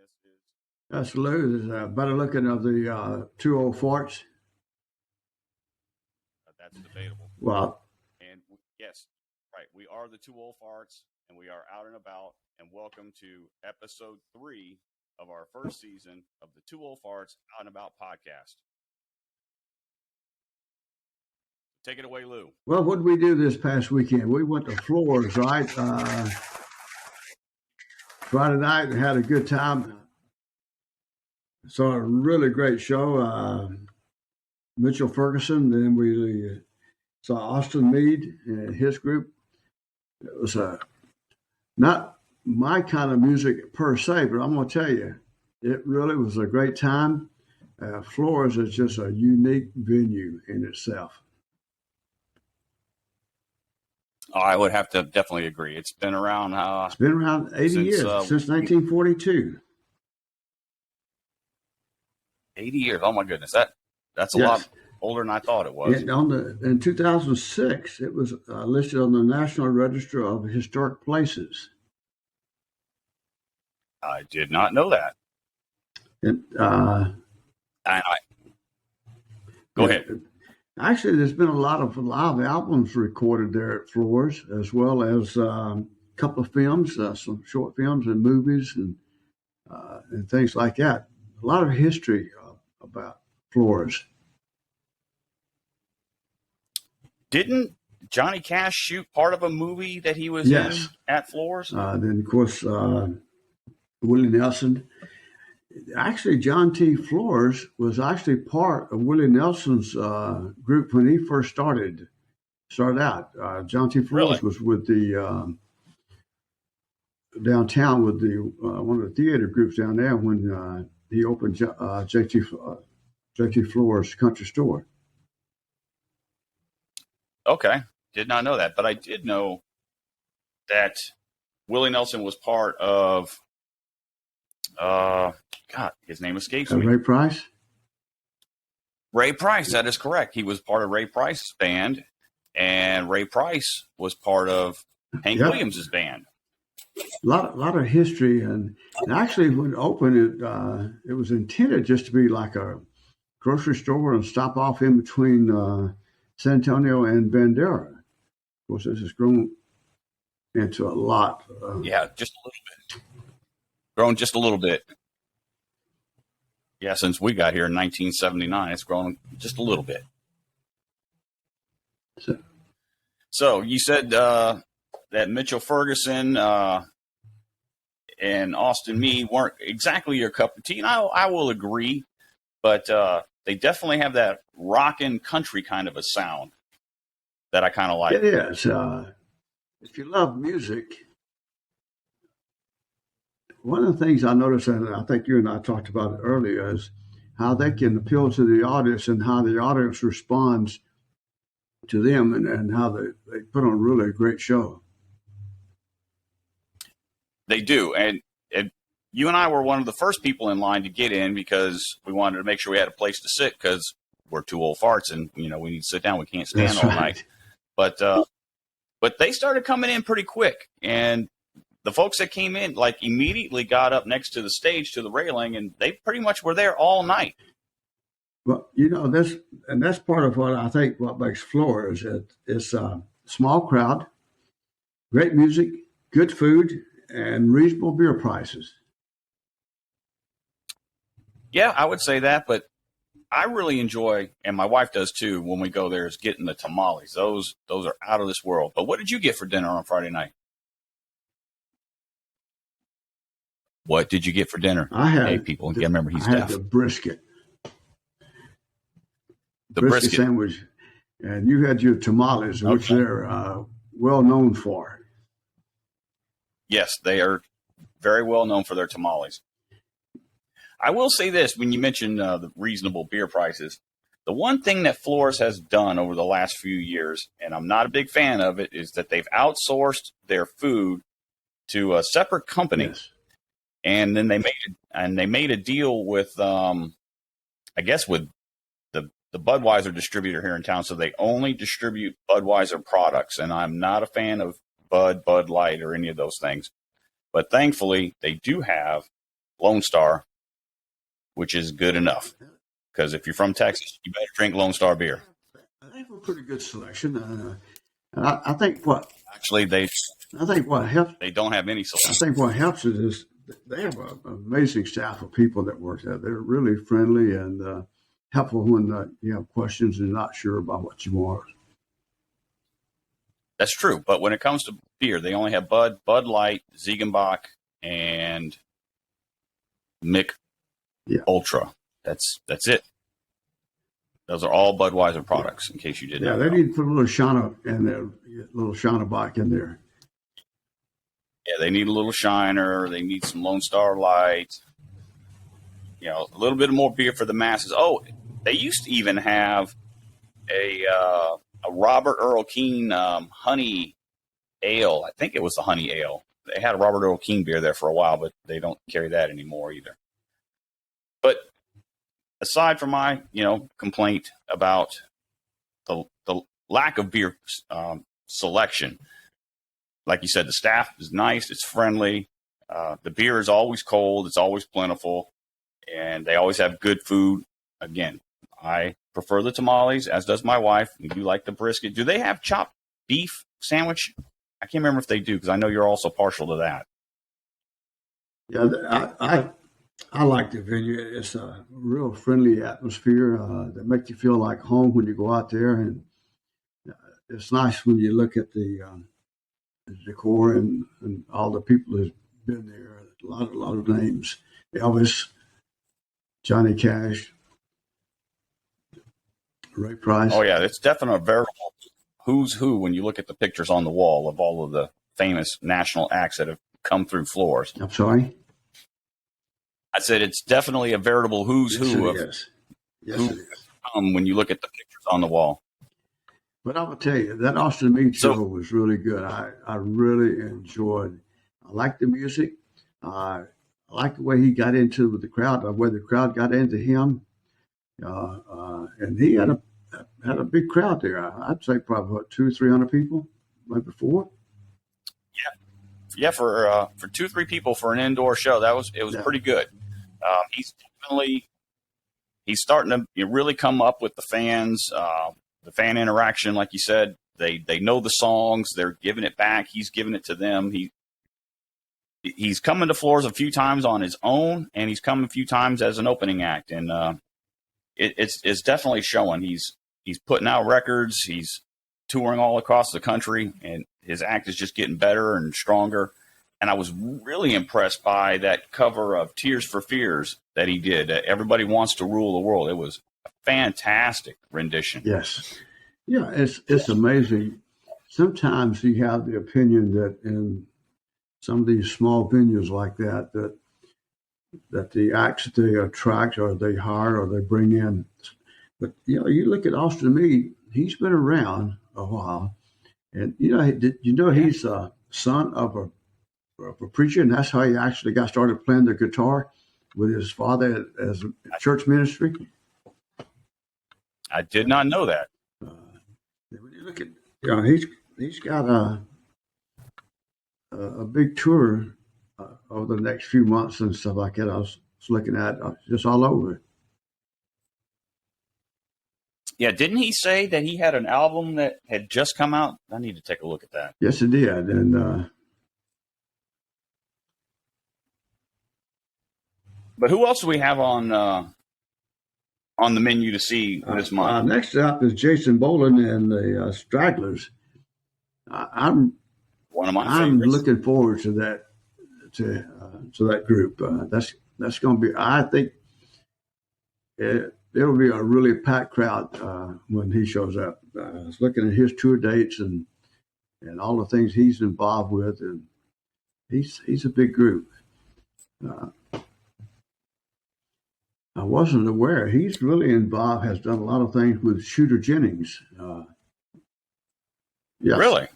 this is That's Lou. Better looking of the two old farts. that's debatable. Well, And yes, right, we are the two old farts, and we are out and about. And welcome to episode 3 of our first season of the Two Old Farts Out and About podcast. Take it away, Lou. well, what did we do this past weekend? We went to Floore's, right? Friday night and had a good time. Saw a really great show. Mitchell Ferguson. Then we saw Austin Meade and his group. It was not my kind of music per se, but I'm going to tell you, it really was a great time. Floore's is just a unique venue in itself. I would have to definitely agree. It's been around. It's been around 80 years, since 1942. 80 years. Oh my goodness, that's a Yes. lot older than I thought it was. In 2006, it was listed on the National Register of Historic Places. I did not know that. And, Go ahead. Actually, there's been a lot of live albums recorded there at Floor's, as well as a couple of films, some short films and movies and things like that. A lot of history about Floor's. Didn't Johnny Cash shoot part of a movie that he was in at Floor's? Then, of course, Willie Nelson. Actually, John T. Floores was actually part of Willie Nelson's group when he first started out. John T. Floores was with the downtown with the one of the theater groups down there when he opened J.T. Floores Country Store. Okay, did not know that, but I did know that Willie Nelson was part of. God, his name escapes me. Ray Price? Ray Price, that is correct. He was part of Ray Price's band, and Ray Price was part of Hank Williams' band. A lot of history, and actually when it opened, it was intended just to be like a grocery store and stop off in between San Antonio and Bandera. Of course, this has grown into a lot. Just a little bit. Grown just a little bit. Yeah, since we got here in 1979, it's grown just a little bit. So you said that Mitchell Ferguson and Austin Meade weren't exactly your cup of tea, and I will agree, but they definitely have that rockin' country kind of a sound that I kind of like. It is. If you love music, one of the things I noticed, and I think you and I talked about it earlier, is how they can appeal to the audience and how the audience responds to them and how they put on really a great show. They do. And you and I were one of the first people in line to get in because we wanted to make sure we had a place to sit because we're two old farts and, we need to sit down. We can't stand all night. But they started coming in pretty quick. And the folks that came in, immediately got up next to the stage, to the railing, and they pretty much were there all night. Well, that's part of what I think what makes Floore is it's a small crowd, great music, good food, and reasonable beer prices. Yeah, I would say that, but I really enjoy, and my wife does too, when we go there, is getting the tamales. Those are out of this world. But what did you get for dinner on Friday night? What did you get for dinner? Hey, people, again, remember he's deaf. I had the brisket. The brisket sandwich. And you had your tamales, which they're well known for. Yes, they are very well known for their tamales. I will say this, when you mention the reasonable beer prices, the one thing that Floores has done over the last few years, and I'm not a big fan of it, is that they've outsourced their food to a separate company. Yes. And then they made a deal with, I guess, with the Budweiser distributor here in town. So they only distribute Budweiser products. And I'm not a fan of Bud Light, or any of those things. But thankfully, they do have Lone Star, which is good enough. Because if you're from Texas, you better drink Lone Star beer. They have a pretty good selection. And I think what Actually, what helps. they don't have any I selection. think what helps it is they have an amazing staff of people that work there. They're really friendly and helpful when you have questions and you're not sure about what you want. That's true. But when it comes to beer, they only have Bud Light, Ziegenbach, and Mick Ultra. That's it. Those are all Budweiser products, in case you didn't know. Yeah, they need to put a little Shana in there, a little Shana Bach in there. Yeah, they need a little Shiner. They need some Lone Star Light. You know, a little bit more beer for the masses. Oh, they used to even have a Robert Earl Keen honey ale. I think it was the honey ale. They had a Robert Earl Keen beer there for a while, but they don't carry that anymore either. But aside from my, complaint about the lack of beer selection, like you said, the staff is nice. It's friendly. The beer is always cold. It's always plentiful. And they always have good food. Again, I prefer the tamales, as does my wife. We do like the brisket. Do they have chopped beef sandwich? I can't remember if they do, because I know you're also partial to that. Yeah, I like the venue. It's a real friendly atmosphere that makes you feel like home when you go out there. And it's nice when you look at the decor and all the people who've been there. A lot of names. Elvis, Johnny Cash, Ray Price. Oh, yeah. It's definitely a veritable who's who when you look at the pictures on the wall of all of the famous national acts that have come through Floors. I'm sorry? I said it's definitely a veritable who's who of Yes, it is. When you look at the pictures on the wall. But I will tell you, that Austin Meade show was really good. I really enjoyed. I liked the music. I liked the way he got into the crowd, the way the crowd got into him. And he had a big crowd there. I'd say probably what, 200-300 people, maybe 4. Yeah, for 2-3 people for an indoor show, it was pretty good. He's starting to really come up with the fans, the fan interaction, like you said. They know the songs, they're giving it back. He's giving it to them. He's coming to Floors a few times on his own, and he's come a few times as an opening act, and it's definitely showing. He's putting out records. He's touring all across the country, and his act is just getting better and stronger. And I was really impressed by that cover of Tears for Fears that he did. Everybody Wants to Rule the World. It was a fantastic rendition. Yes. Yeah, it's amazing. Sometimes you have the opinion that in some of these small venues like that the acts that they attract or they hire or they bring in. But, you look at Austin Meade, he's been around a while. And, he's a son of a preacher, and that's how he actually got started playing the guitar with his father as a church ministry. I did not know that. When you look at, he's got a big tour over the next few months and stuff like that. I was looking at just all over. Yeah, didn't he say that he had an album that had just come out? I need to take a look at that. Yes, he did, and. But who else do we have on the menu to see this month? Next up is Jason Boland and the Stragglers. I'm one of my I'm favorites. looking forward to that that group. That's going to be. I think it'll be a really packed crowd when he shows up. I was looking at his tour dates and all the things he's involved with, and he's a big group. I wasn't aware. He's really involved, has done a lot of things with Shooter Jennings. Yeah. Really?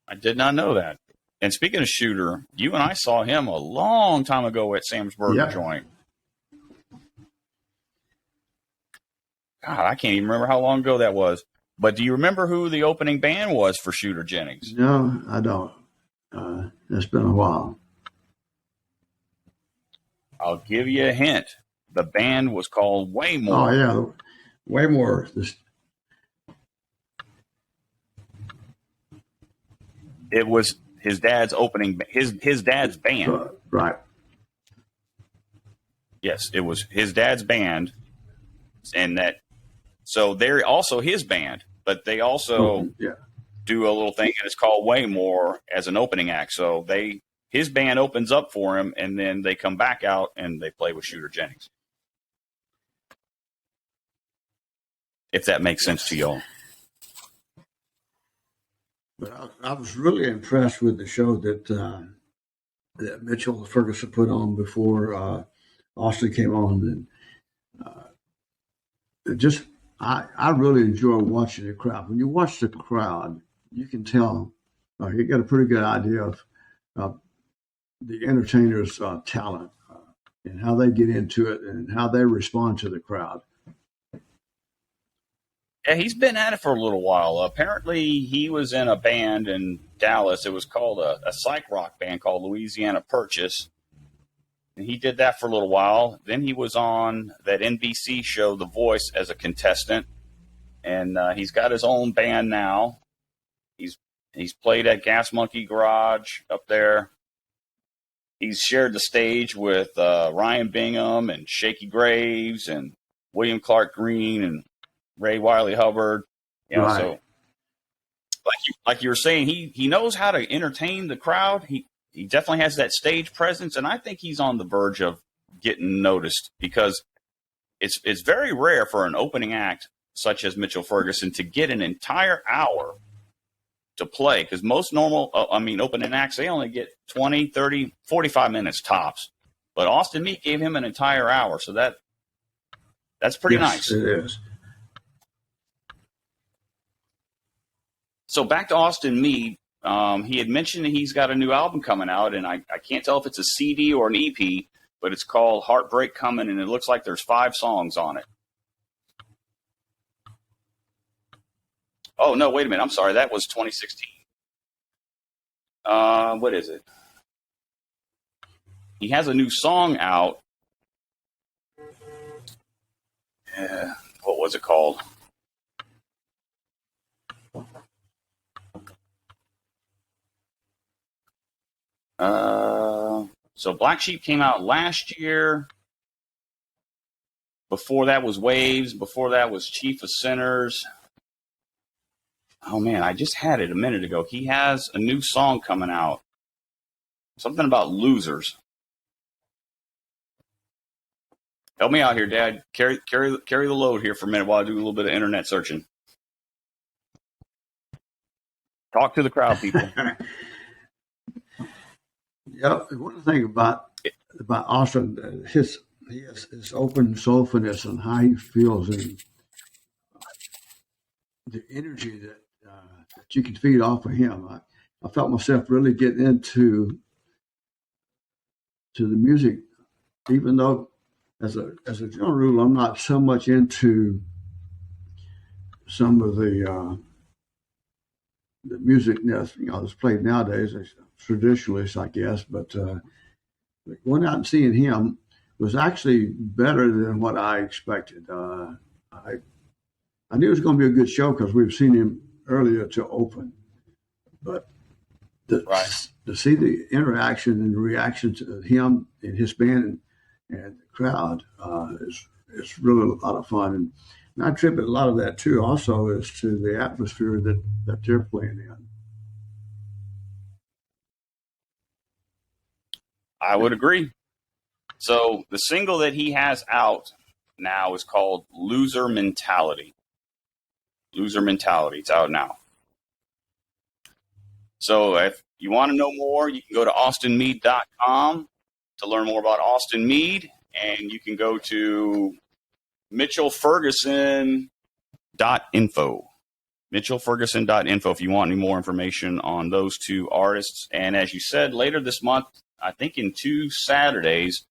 I did not know that. And speaking of Shooter, you and I saw him a long time ago at Sam's Burger Joint. God, I can't even remember how long ago that was. But do you remember who the opening band was for Shooter Jennings? No, I don't. It's been a while. I'll give you a hint. The band was called Waymore. Oh yeah, Waymore. It was his dad's opening. His dad's band. Right. Yes, it was his dad's band, and that. So they're also his band, but they also do a little thing, and it's called Waymore as an opening act. So his band opens up for him, and then they come back out and they play with Shooter Jennings. If that makes sense to y'all. But I was really impressed with the show that Mitchell Ferguson put on before Austin came on, and I really enjoy watching the crowd. When you watch the crowd, you can tell you get a pretty good idea of the entertainer's talent and how they get into it and how they respond to the crowd. Yeah, he's been at it for a little while. Apparently, he was in a band in Dallas. It was called a psych rock band called Louisiana Purchase. And he did that for a little while. Then he was on that NBC show, The Voice, as a contestant. And he's got his own band now. He's played at Gas Monkey Garage up there. He's shared the stage with Ryan Bingham and Shaky Graves and William Clark Green and Ray Wiley Hubbard. You know, right. So like you were saying, he knows how to entertain the crowd. He definitely has that stage presence, and I think he's on the verge of getting noticed because it's very rare for an opening act such as Mitchell Ferguson to get an entire hour to play, because most normal, opening acts, they only get 20, 30, 45 minutes tops. But Austin Meade gave him an entire hour, so that's pretty nice. It is. So back to Austin Meade. He had mentioned that he's got a new album coming out, and I can't tell if it's a CD or an EP, but it's called Heartbreak Coming, and it looks like there's 5 songs on it. Oh, no, wait a minute. I'm sorry. That was 2016. What is it? He has a new song out. What was it called? So Black Sheep came out last year. Before that was Waves. Before that was Chief of Sinners. Oh, man, I just had it a minute ago. He has a new song coming out. Something about losers. Help me out here, Dad. Carry the load here for a minute while I do a little bit of internet searching. Talk to the crowd, people. Yeah, one thing about Austin, his open soulfulness and how he feels and the energy that you can feed off of him. I felt myself really getting into the music, even though as a general rule, I'm not so much into some of the music that's played nowadays, traditionalists, I guess. But going out and seeing him was actually better than what I expected. I knew it was going to be a good show because we've seen him earlier to open, but to see the interaction and the reaction to him and his band and the crowd is really a lot of fun. And I attribute a lot of that too also is to the atmosphere that they're playing in. I would agree. So the single that he has out now is called Loser Mentality. Loser Mentality. It's out now. So if you want to know more, you can go to austinmeade.com to learn more about Austin Meade, and you can go to mitchellferguson.info. mitchellferguson.info if you want any more information on those two artists. And as you said, later this month, I think in 2 Saturdays,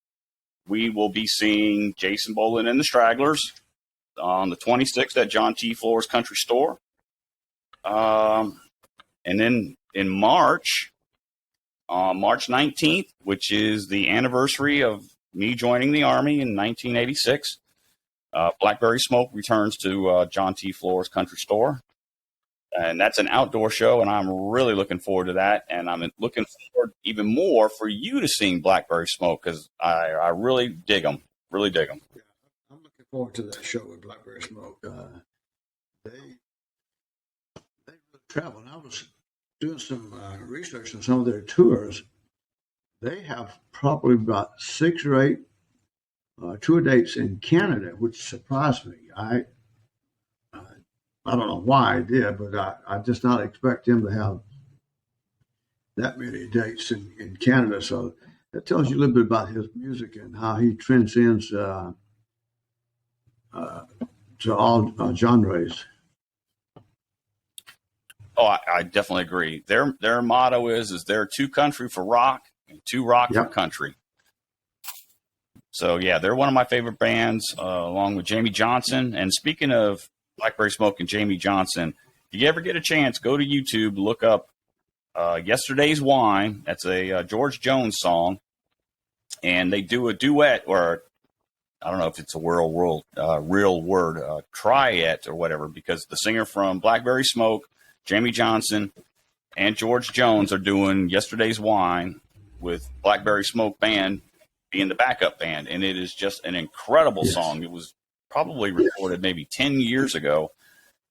we will be seeing Jason Boland and the Stragglers on the 26th at John T. Floore's Country Store. And then in March, on March 19th, which is the anniversary of me joining the Army in 1986. Blackberry Smoke returns to John T. Floore's Country Store. And that's an outdoor show, and I'm really looking forward to that. And I'm looking forward even more for you to seeing Blackberry Smoke, because I really dig them. Really dig them. Yeah, I'm looking forward to that show with Blackberry Smoke. They really travel. And I was doing some research on some of their tours. They have probably about 6 or 8 tour dates in Canada, which surprised me. I don't know why I did, but I just not expect him to have that many dates in Canada. So that tells you a little bit about his music and how he transcends to all genres. Oh, I definitely agree. Their motto is they're too country for rock and too rock for country. So yeah, they're one of my favorite bands, along with Jamie Johnson. And speaking of Blackberry Smoke and Jamie Johnson, if you ever get a chance, go to YouTube, look up Yesterday's Wine. That's a George Jones song. And they do a duet, or I don't know if it's a real word, triet or whatever, because the singer from Blackberry Smoke, Jamie Johnson, and George Jones are doing Yesterday's Wine with Blackberry Smoke Band being the backup band. And it is just an incredible song. It was probably recorded maybe 10 years ago,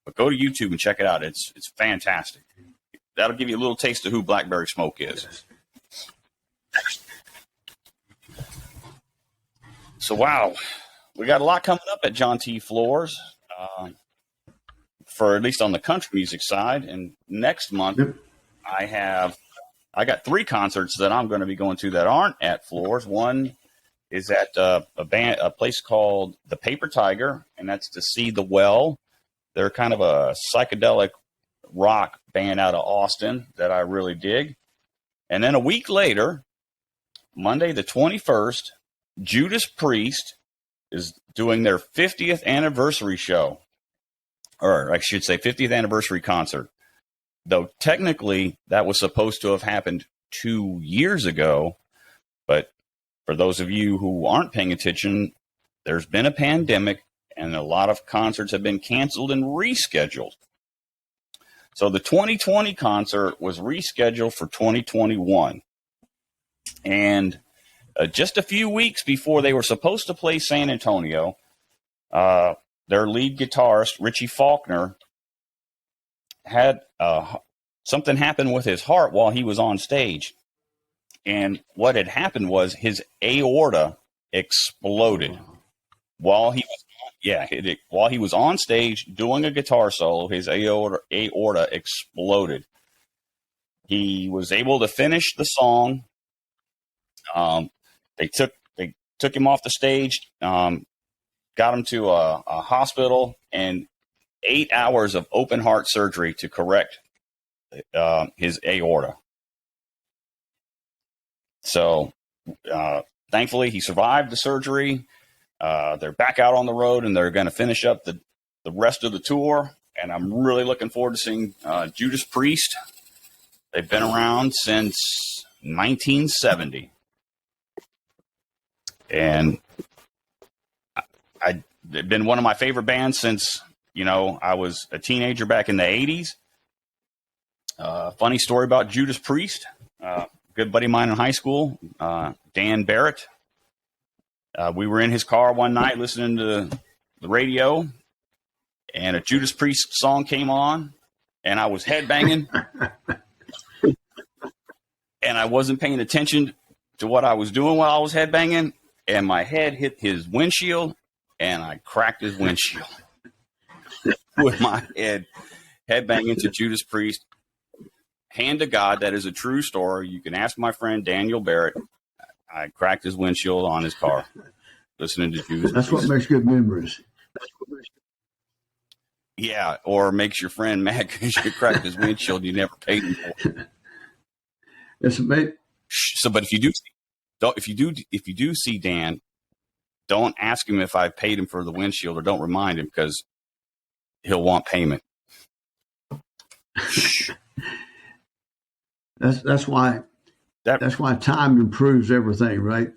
but go to YouTube and check it out. It's fantastic. That'll give you a little taste of who Blackberry Smoke is. So, wow, we got a lot coming up at John T. Floore's, for at least on the country music side. And next month, I got 3 concerts that I'm going to be going to that aren't at Floore's. One is at a place called the Paper Tiger, and that's to see The Well. They're kind of a psychedelic rock band out of Austin that I really dig. And then a week later, Monday the 21st, Judas Priest is doing their 50th anniversary show, or I should say 50th anniversary concert. Though technically that was supposed to have happened 2 years ago, but for those of you who aren't paying attention, there's been a pandemic and a lot of concerts have been canceled and rescheduled. So the 2020 concert was rescheduled for 2021. And just a few weeks before they were supposed to play San Antonio, their lead guitarist, Richie Faulkner, had something happen with his heart while he was on stage. And what had happened was his aorta exploded while he was on stage doing a guitar solo. His aorta exploded. He was able to finish the song. They took him off the stage, got him to a hospital, and 8 hours of open heart surgery to correct his aorta. So, thankfully, he survived the surgery. They're back out on the road, and they're going to finish up the rest of the tour. And I'm really looking forward to seeing Judas Priest. They've been around since 1970. And they've been one of my favorite bands since, I was a teenager back in the 80s. Funny story about Judas Priest. Good buddy of mine in high school, Dan Barrett. We were in his car one night listening to the radio, and a Judas Priest song came on, and I was headbanging, and I wasn't paying attention to what I was doing while I was headbanging, and my head hit his windshield, and I cracked his windshield with my headbanging to Judas Priest. Hand to God, that is a true story. You can ask my friend Daniel Barrett. I cracked his windshield on his car listening to Judas. That's what makes good memories. Yeah, or makes your friend mad because you cracked his windshield you never paid him for. It's amazing. So, but if you do see Dan, don't ask him if I paid him for the windshield, or don't remind him, because he'll want payment. That's why time improves everything, right?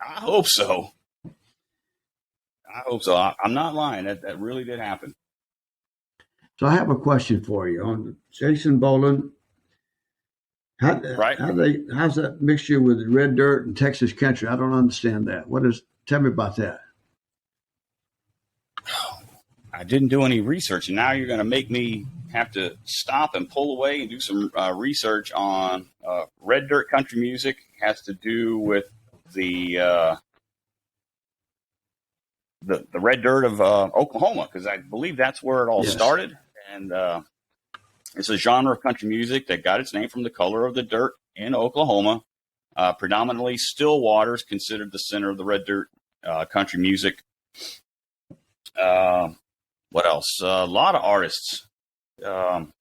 I hope so. I hope so. I'm not lying. That really did happen. So I have a question for you on Jason Boland. Right? How's that mixture with red dirt and Texas country? I don't understand that. Tell me about that. I didn't do any research, and now you're going to make me have to stop and pull away and do some research on red dirt country music. It has to do with the red dirt of Oklahoma, because I believe that's where it all started. And it's a genre of country music that got its name from the color of the dirt in Oklahoma. Predominantly Stillwater is considered the center of the red dirt country music. What else? A lot of artists. I'm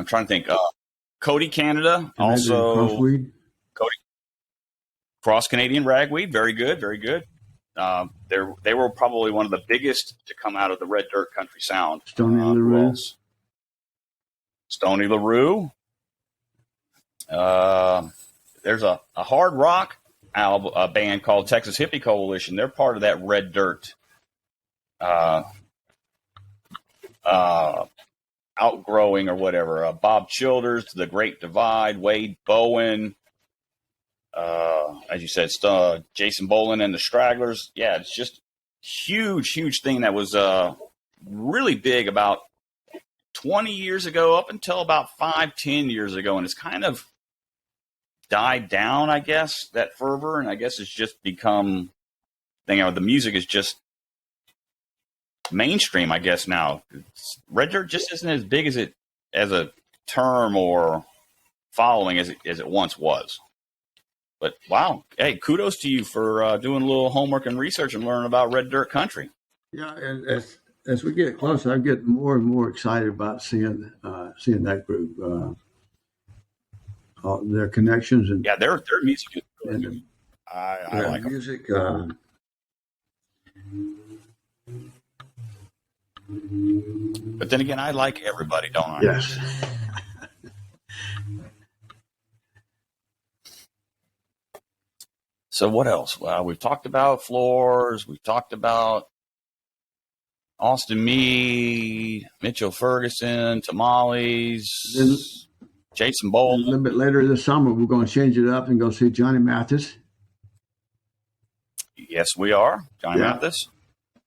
trying to think. Cody Canada, also Cody Cross Canadian Ragweed, very good, very good. They were probably one of the biggest to come out of the red dirt country sound. Stony LaRue. Stony LaRue. There's a hard rock a band called Texas Hippie Coalition. They're part of that red dirt outgrowing or whatever. Bob Childers, The Great Divide, Wade Bowen, as you said, Jason Boland and the Stragglers. Yeah, it's just huge thing that was really big about 20 years ago up until about 5-10 years ago, and it's kind of died down, I guess, that fervor, and I guess it's just become the music is just mainstream, I guess. Now red dirt just isn't as big as a term or following as it once was. But wow, hey, kudos to you for doing a little homework and research and learning about red dirt country. Yeah, and as we get closer, I get more and more excited about seeing that group. Their connections and their music is really good. I like music. But then again, I like everybody, don't I? Yes. So what else? Well, we've talked about Floors. We've talked about Austin Meade, Mitchell Ferguson, Tamales. Jason Boland. A little bit later this summer, we're going to change it up and go see Johnny Mathis. Yes, we are. Johnny Mathis.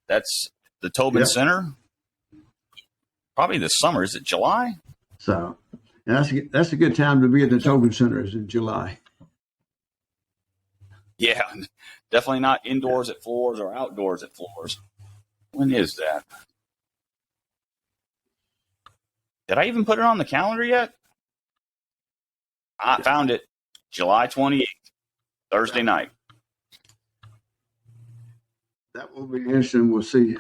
That's the Tobin Center. Probably this summer. Is it July? So that's a good time to be at the Tobin Center is in July. Yeah, definitely not indoors at Floors or outdoors at Floors. When is that? Did I even put it on the calendar yet? I found it July 28th, Thursday night. That will be interesting. We'll see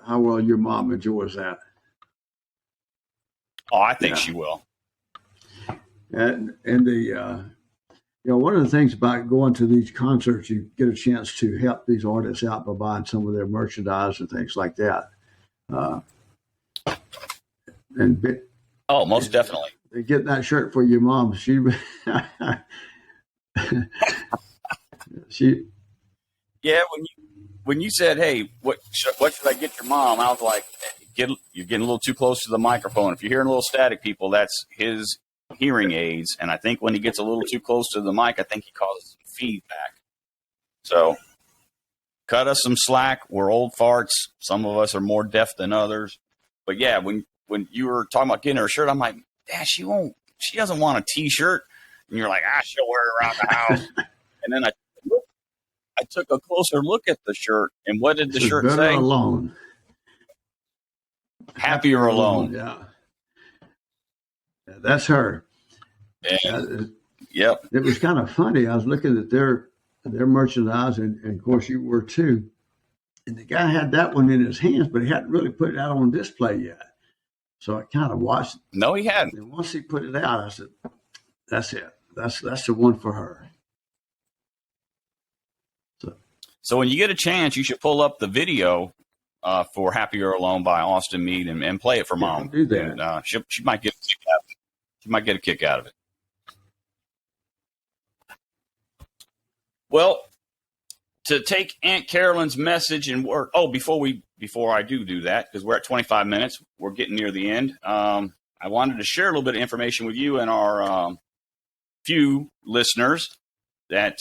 how well your mom enjoys that. Oh, I think she will. And the one of the things about going to these concerts, you get a chance to help these artists out by buying some of their merchandise and things like that. Most definitely. Get that shirt for your mom. She Yeah, when you said, "Hey, what should I get your mom?" I was like, "You're getting a little too close to the microphone. If you're hearing a little static, people, that's his hearing aids. And I think when he gets a little too close to the mic, I think he causes some feedback. So cut us some slack. We're old farts. Some of us are more deaf than others. But yeah, when you were talking about getting her a shirt, I'm like, Dad, she doesn't want a T-shirt. And you're like, she'll wear it around the house. And then I took a closer look at the shirt, and what did the shirt say? Alone. Happier alone. Yeah. That's her. Yep. It was kind of funny. I was looking at their merchandise, and of course you were too. And the guy had that one in his hands, but he hadn't really put it out on display yet. So I kind of watched. No, he hadn't. And once he put it out, I said, "That's it. That's the one for her." So when you get a chance, you should pull up the video for "Happier Alone" by Austin Meade and play it for Mom. I'll do that. And, she might get a kick out of it. She might get a kick out of it. Well, to take Aunt Carolyn's message and work. Oh, before I do that, because we're at 25 minutes, we're getting near the end. I wanted to share a little bit of information with you and our few listeners that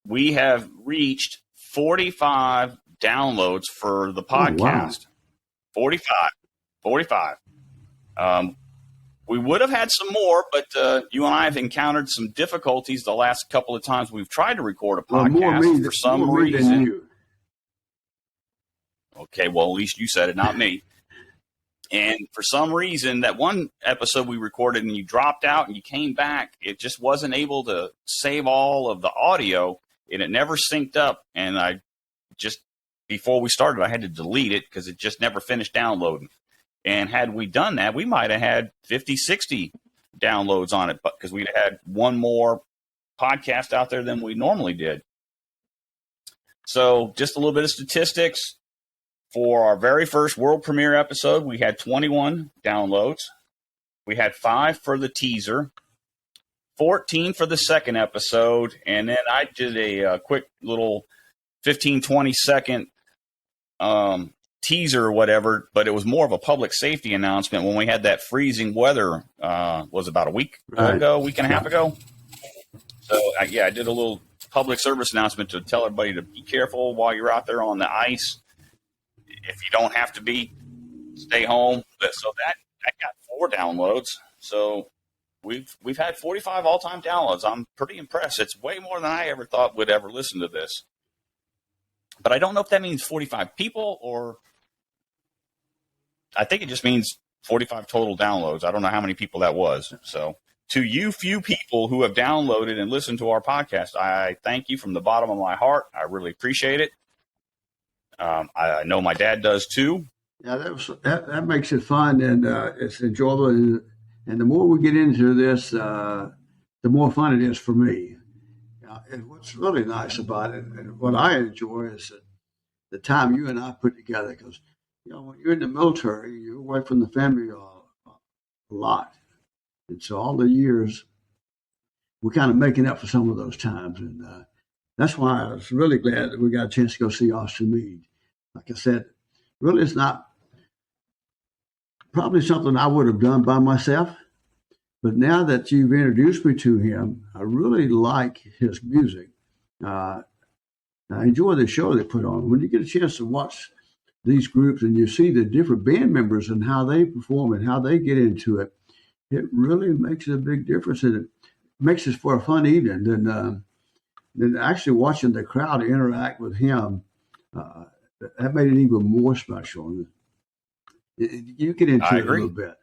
we have reached 45 downloads for the podcast. Oh, wow. 45. We would have had some more, but you and I have encountered some difficulties the last couple of times we've tried to record a podcast for some reason. Okay, well, at least you said it, not me. And for some reason, that one episode we recorded and you dropped out and you came back, it just wasn't able to save all of the audio, and it never synced up. And I just, before we started, I had to delete it because it just never finished downloading. And had we done that, we might have had 50, 60 downloads on it, because we'd had one more podcast out there than we normally did. So just a little bit of statistics. For our very first world premiere episode, we had 21 downloads. We had 5 for the teaser, 14 for the second episode, and then I did a quick little 15, 20-second teaser or whatever, but it was more of a public safety announcement when we had that freezing weather, was about a week and a half ago. So, I did a little public service announcement to tell everybody to be careful while you're out there on the ice. If you don't have to be, stay home. So that got 4 downloads. So we've had 45 all-time downloads. I'm pretty impressed. It's way more than I ever thought would ever listen to this. But I don't know if that means 45 people, or I think it just means 45 total downloads. I don't know how many people that was. So to you few people who have downloaded and listened to our podcast, I thank you from the bottom of my heart. I really appreciate it. I know my dad does too. Yeah, that makes it fun, and it's enjoyable. And the more we get into this, the more fun it is for me. And what's really nice about it, and what I enjoy, is the time you and I put together. Because when you're in the military, you're away from the family a lot, and so all the years we're kind of making up for some of those times. And that's why I was really glad that we got a chance to go see Austin Meade. Like I said, really, it's not probably something I would have done by myself. But now that you've introduced me to him, I really like his music. I enjoy the show they put on. When you get a chance to watch these groups and you see the different band members and how they perform and how they get into it, it really makes a big difference. And it makes it for a fun evening. Then actually watching the crowd interact with him, that made it even more special. You get into it a little bit.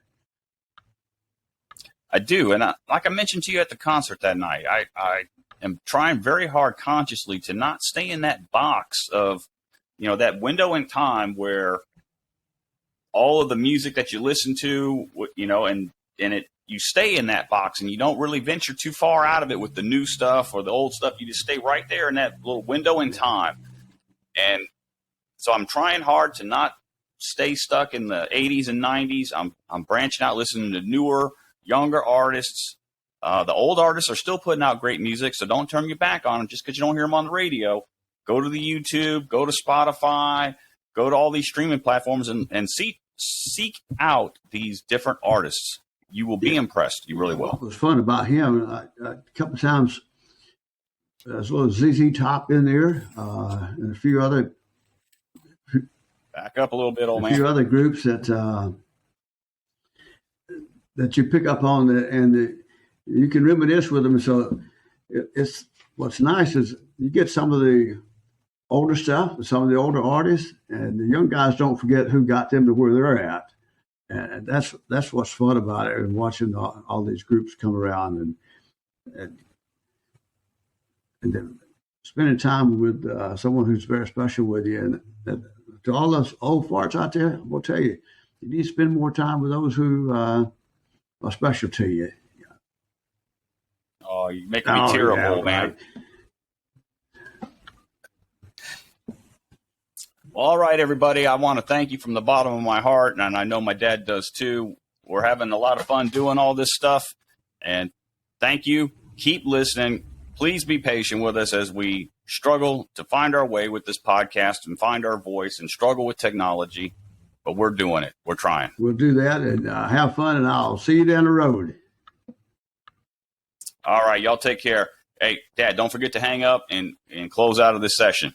I do. And like I mentioned to you at the concert that night, I am trying very hard consciously to not stay in that box of, that window in time where all of the music that you listen to, and you stay in that box and you don't really venture too far out of it with the new stuff or the old stuff. You just stay right there in that little window in time. And so I'm trying hard to not stay stuck in the 80s and 90s. I'm branching out, listening to newer, younger artists. The old artists are still putting out great music, so don't turn your back on them just because you don't hear them on the radio. Go to the YouTube, go to Spotify, go to all these streaming platforms and seek out these different artists. You will be impressed. You really will. What was fun about him, a couple of times, there's a little ZZ Top in there, and a few other. Back up a little bit, old man. A few other groups that you pick up on, and you can reminisce with them. So it's what's nice is you get some of the older stuff, some of the older artists, and the young guys don't forget who got them to where they're at. And that's what's fun about it, and watching all these groups come around and then spending time with someone who's very special with you. And to all those old farts out there, I'm going to tell you, you need to spend more time with those who are special to you. Oh, you're making me tearful, man. Well, all right, everybody. I want to thank you from the bottom of my heart, and I know my dad does too. We're having a lot of fun doing all this stuff, and thank you. Keep listening. please be patient with us as we struggle to find our way with this podcast and find our voice and struggle with technology. But we're doing it. We're trying. We'll do that and have fun, and I'll see you down the road. All right. Y'all take care. Hey, Dad, don't forget to hang up and close out of this session.